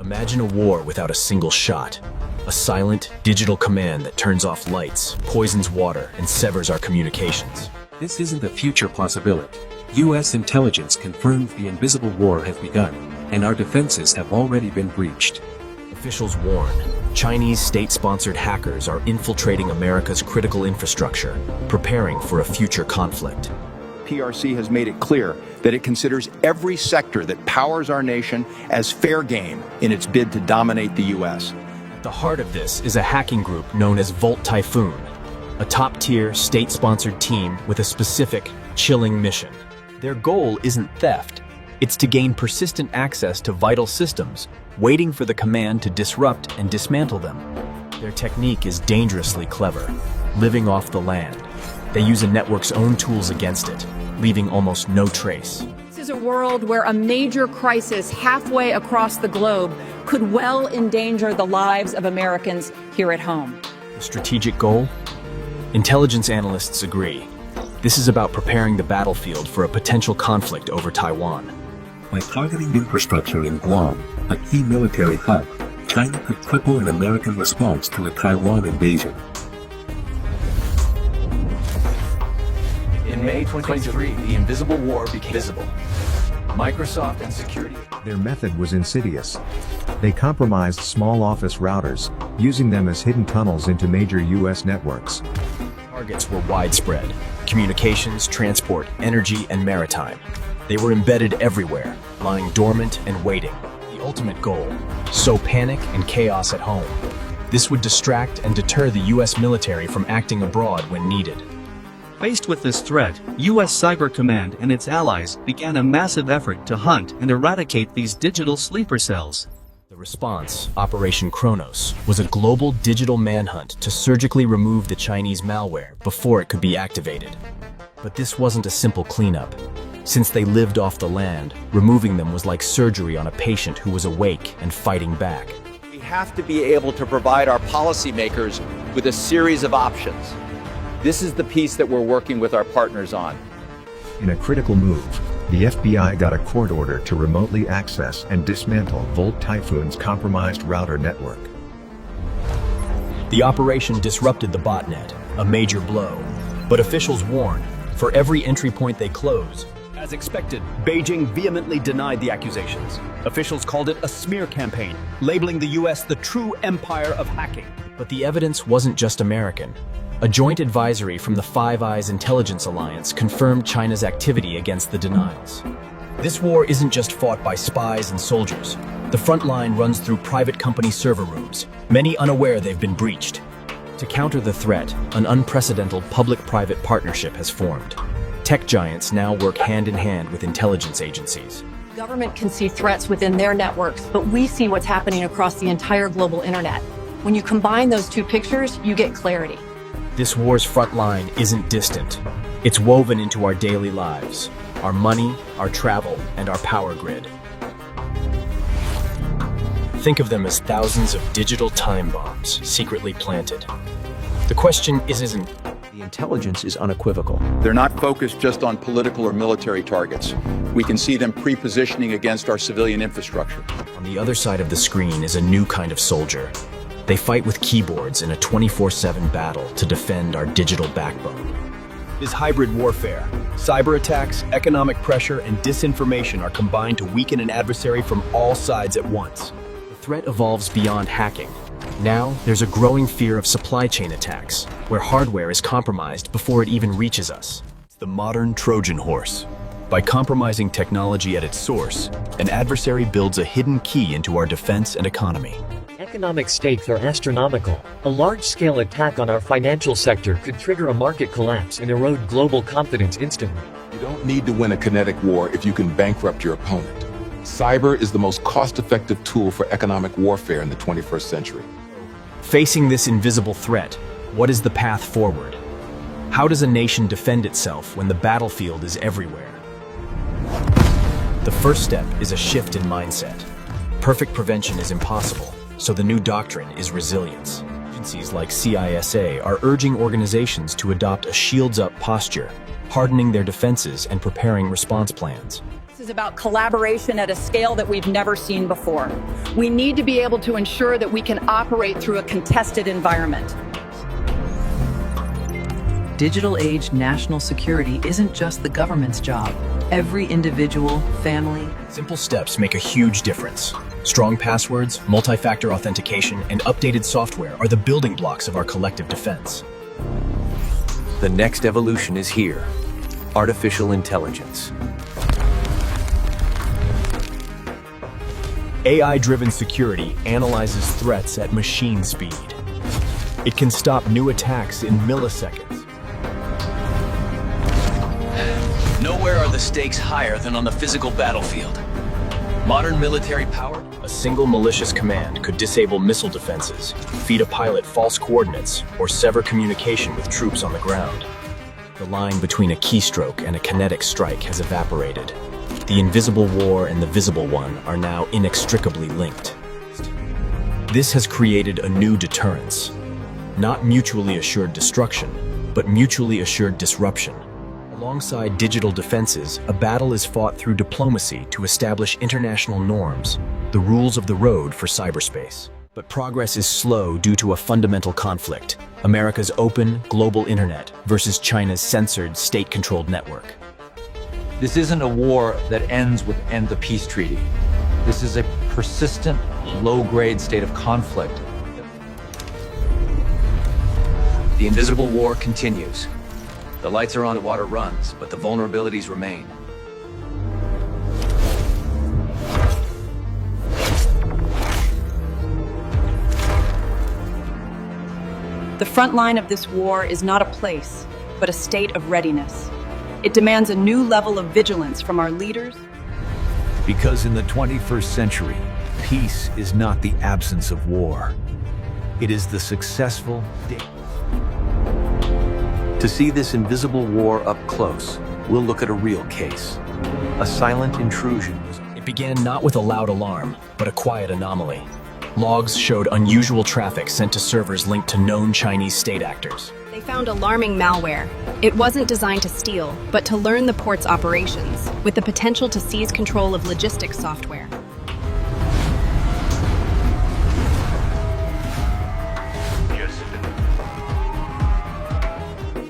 Imagine a war without a single shot. A silent, digital command that turns off lights, poisons water, and severs our communications. This isn't a future possibility. U.S. intelligence confirms the invisible war has begun, and our defenses have already been breached. Officials warn, Chinese state-sponsored hackers are infiltrating America's critical infrastructure, preparing for a future conflict. PRC has made it clear that it considers every sector that powers our nation as fair game in its bid to dominate the U.S. At the heart of this is a hacking group known as Volt Typhoon, a top-tier, state-sponsored team with a specific, chilling mission. Their goal isn't theft. It's to gain persistent access to vital systems, waiting for the command to disrupt and dismantle them. Their technique is dangerously clever, living off the land. They use a network's own tools against it, leaving almost no trace. This is a world where a major crisis halfway across the globe could well endanger the lives of Americans here at home. The strategic goal? Intelligence analysts agree. This is about preparing the battlefield for a potential conflict over Taiwan. By targeting infrastructure in Guam, a key military hub, China could cripple an American response to a Taiwan invasion. In May 2023, the invisible war became visible. Microsoft and security. Their method was insidious. They compromised small office routers, using them as hidden tunnels into major U.S. networks. Targets were widespread: communications, transport, energy, and maritime. They were embedded everywhere, lying dormant and waiting. The ultimate goal: sow panic and chaos at home. This would distract and deter the U.S. military from acting abroad when needed. Faced with this threat, U.S. Cyber Command and its allies began a massive effort to hunt and eradicate these digital sleeper cells. The response, Operation Kronos, was a global digital manhunt to surgically remove the Chinese malware before it could be activated. But this wasn't a simple cleanup. Since they lived off the land, removing them was like surgery on a patient who was awake and fighting back. We have to be able to provide our policymakers with a series of options. This is the piece that we're working with our partners on. In a critical move, the FBI got a court order to remotely access and dismantle Volt Typhoon's compromised router network. The operation disrupted the botnet, a major blow. But officials warn, for every entry point they close. As expected, Beijing vehemently denied the accusations. Officials called it a smear campaign, labeling the U.S. the true empire of hacking. But the evidence wasn't just American. A joint advisory from the Five Eyes Intelligence Alliance confirmed China's activity against the denials. This war isn't just fought by spies and soldiers. The front line runs through private company server rooms, many unaware they've been breached. To counter the threat, an unprecedented public-private partnership has formed. Tech giants now work hand-in-hand with intelligence agencies. Government can see threats within their networks, but we see what's happening across the entire global internet. When you combine those two pictures, you get clarity. This war's front line isn't distant. It's woven into our daily lives, our money, our travel, and our power grid. Think of them as thousands of digital time bombs secretly planted. The question isn't... The intelligence is unequivocal. They're not focused just on political or military targets. We can see them pre-positioning against our civilian infrastructure. On the other side of the screen is a new kind of soldier. They fight with keyboards in a 24/7 battle to defend our digital backbone. Is hybrid warfare. Cyber attacks, economic pressure, and disinformation are combined to weaken an adversary from all sides at once. The threat evolves beyond hacking. Now, there's a growing fear of supply chain attacks, where hardware is compromised before it even reaches us. It's the modern Trojan horse. By compromising technology at its source, an adversary builds a hidden key into our defense and economy. Economic stakes are astronomical. A large-scale attack on our financial sector could trigger a market collapse and erode global confidence instantly. You don't need to win a kinetic war if you can bankrupt your opponent. Cyber is the most cost-effective tool for economic warfare in the 21st century. Facing this invisible threat, what is the path forward? How does a nation defend itself when the battlefield is everywhere? The first step is a shift in mindset. Perfect prevention is impossible, so the new doctrine is resilience. Agencies like CISA are urging organizations to adopt a shields-up posture, hardening their defenses and preparing response plans. This is is about collaboration at a scale that we've never seen before. We need to be able to ensure that we can operate through a contested environment. Digital age national security isn't just the government's job. Every individual, family. Simple steps make a huge difference. Strong passwords, multi-factor authentication, and updated software are the building blocks of our collective defense. The next evolution is here. Artificial intelligence. AI-driven security analyzes threats at machine speed. It can stop new attacks in milliseconds. Nowhere are the stakes higher than on the physical battlefield. Modern military power? A single malicious command could disable missile defenses, feed a pilot false coordinates, or sever communication with troops on the ground. The line between a keystroke and a kinetic strike has evaporated. The invisible war and the visible one are now inextricably linked. This has created a new deterrence. Not mutually assured destruction, but mutually assured disruption. Alongside digital defenses, a battle is fought through diplomacy to establish international norms, the rules of the road for cyberspace. But progress is slow due to a fundamental conflict: America's open, global internet versus China's censored, state-controlled network. This isn't a war that ends with the peace treaty. This is a persistent, low-grade state of conflict. The invisible war continues. The lights are on, the water runs, but the vulnerabilities remain. The front line of this war is not a place, but a state of readiness. It demands a new level of vigilance from our leaders. Because in the 21st century, peace is not the absence of war. It is the successful day. To see this invisible war up close, we'll look at a real case. A silent intrusion. It began not with a loud alarm, but a quiet anomaly. Logs showed unusual traffic sent to servers linked to known Chinese state actors. They found alarming malware. It wasn't designed to steal, but to learn the port's operations, with the potential to seize control of logistics software.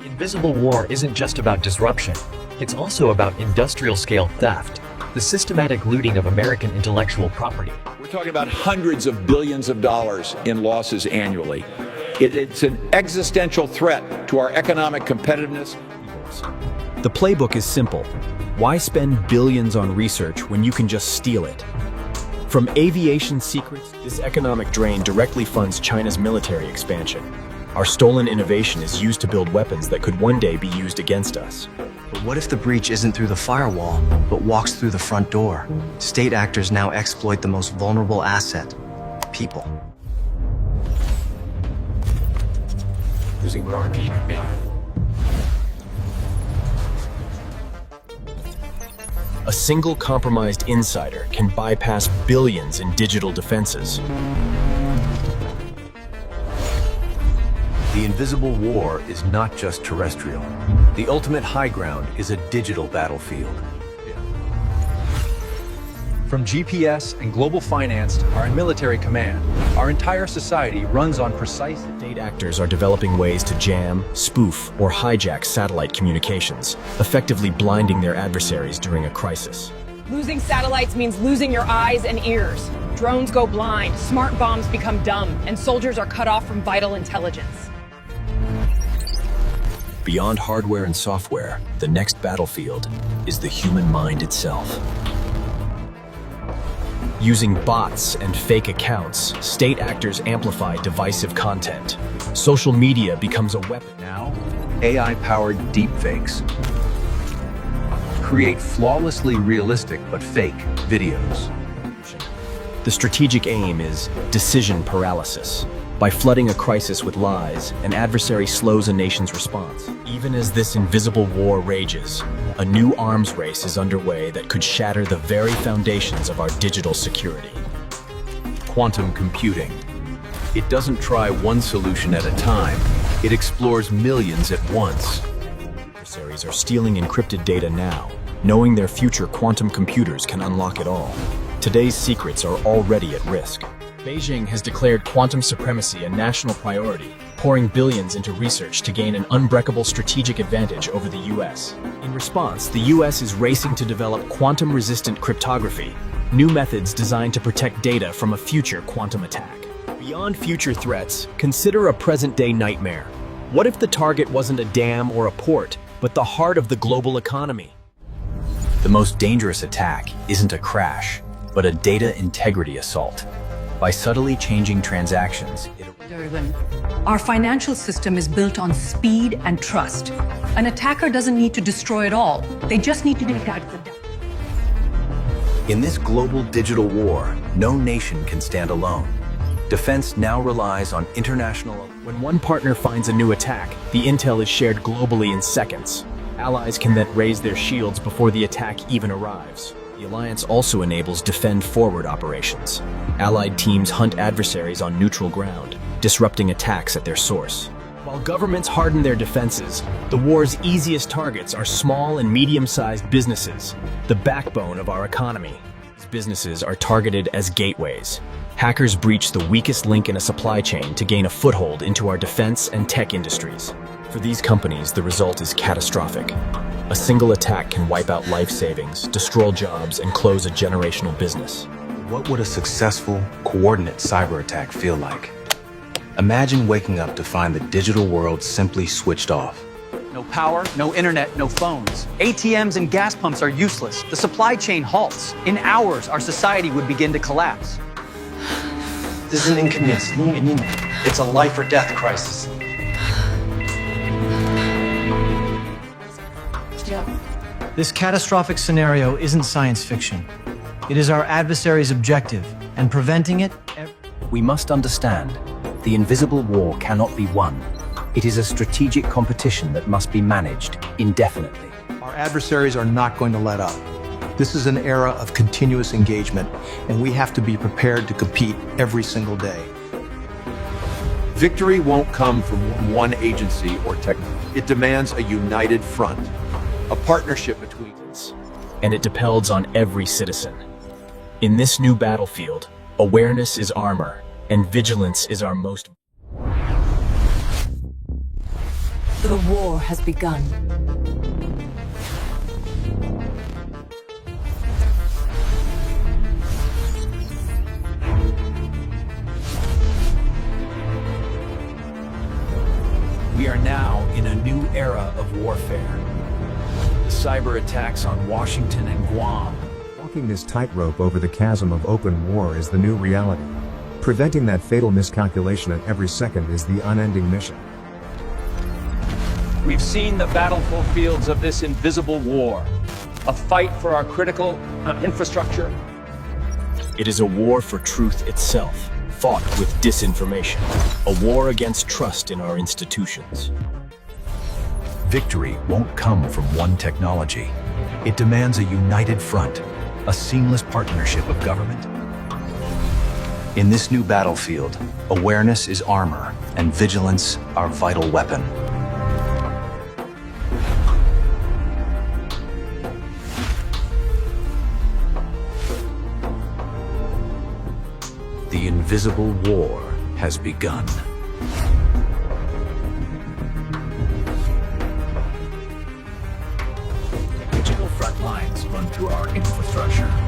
Invisible war isn't just about disruption. It's also about industrial-scale theft, the systematic looting of American intellectual property. We're talking about hundreds of billions of dollars in losses annually. It's an existential threat to our economic competitiveness. The playbook is simple. Why spend billions on research when you can just steal it? From aviation secrets, this economic drain directly funds China's military expansion. Our stolen innovation is used to build weapons that could one day be used against us. But what if the breach isn't through the firewall, but walks through the front door? State actors now exploit the most vulnerable asset: people. A single compromised insider can bypass billions in digital defenses. The invisible war is not just terrestrial. The ultimate high ground is a digital battlefield. From GPS and global finance to our military command, our entire society runs on precise. State actors are developing ways to jam, spoof, or hijack satellite communications, effectively blinding their adversaries during a crisis. Losing satellites means losing your eyes and ears. Drones go blind, smart bombs become dumb, and soldiers are cut off from vital intelligence. Beyond hardware and software, the next battlefield is the human mind itself. Using bots and fake accounts, state actors amplify divisive content. Social media becomes a weapon. Now, AI-powered deepfakes create flawlessly realistic but fake videos. The strategic aim is decision paralysis. By flooding a crisis with lies, an adversary slows a nation's response. Even as this invisible war rages, a new arms race is underway that could shatter the very foundations of our digital security. Quantum computing. It doesn't try one solution at a time. It explores millions at once. Adversaries are stealing encrypted data now, Knowing their future quantum computers can unlock it all. Today's secrets are already at risk. Beijing has declared quantum supremacy a national priority, pouring billions into research to gain an unbreakable strategic advantage over the US. In response, the US is racing to develop quantum-resistant cryptography, new methods designed to protect data from a future quantum attack. Beyond future threats, consider a present-day nightmare. What if the target wasn't a dam or a port, but the heart of the global economy? The most dangerous attack isn't a crash, but a data integrity assault. By subtly changing transactions, Our financial system is built on speed and trust. An attacker doesn't need to destroy it all. They just need to detect the data. In this global digital war, no nation can stand alone. Defense now relies on international. When one partner finds a new attack, the intel is shared globally in seconds. Allies can then raise their shields before the attack even arrives. The alliance also enables defend-forward operations. Allied teams hunt adversaries on neutral ground, disrupting attacks at their source. While governments harden their defenses, the war's easiest targets are small and medium-sized businesses, the backbone of our economy. These businesses are targeted as gateways. Hackers breach the weakest link in a supply chain to gain a foothold into our defense and tech industries. For these companies, the result is catastrophic. A single attack can wipe out life savings, destroy jobs, and close a generational business. What would a successful, coordinate cyber attack feel like? Imagine waking up to find the digital world simply switched off. No power, no internet, no phones. ATMs and gas pumps are useless. The supply chain halts. In hours, our society would begin to collapse. This is an inconvenience. It's a life or death crisis. This catastrophic scenario isn't science fiction. It is our adversary's objective, and preventing it... We must understand, the invisible war cannot be won. It is a strategic competition that must be managed indefinitely. Our adversaries are not going to let up. This is an era of continuous engagement, and we have to be prepared to compete every single day. Victory won't come from one agency or technology. It demands a united front, a partnership between us. And it depends on every citizen. In this new battlefield, awareness is armor, and vigilance is our most... The war has begun. We are now in a new era of warfare. The cyber attacks on Washington and Guam. Walking this tightrope over the chasm of open war is the new reality. Preventing that fatal miscalculation at every second is the unending mission. We've seen the battlefield fields of this invisible war, a fight for our critical infrastructure. It is a war for truth itself, fought with disinformation, a war against trust in our institutions. Victory won't come from one technology. It demands a united front, a seamless partnership of government. In this new battlefield, awareness is armor, and vigilance our vital weapon. The invisible war has begun. Digital front lines run through our infrastructure.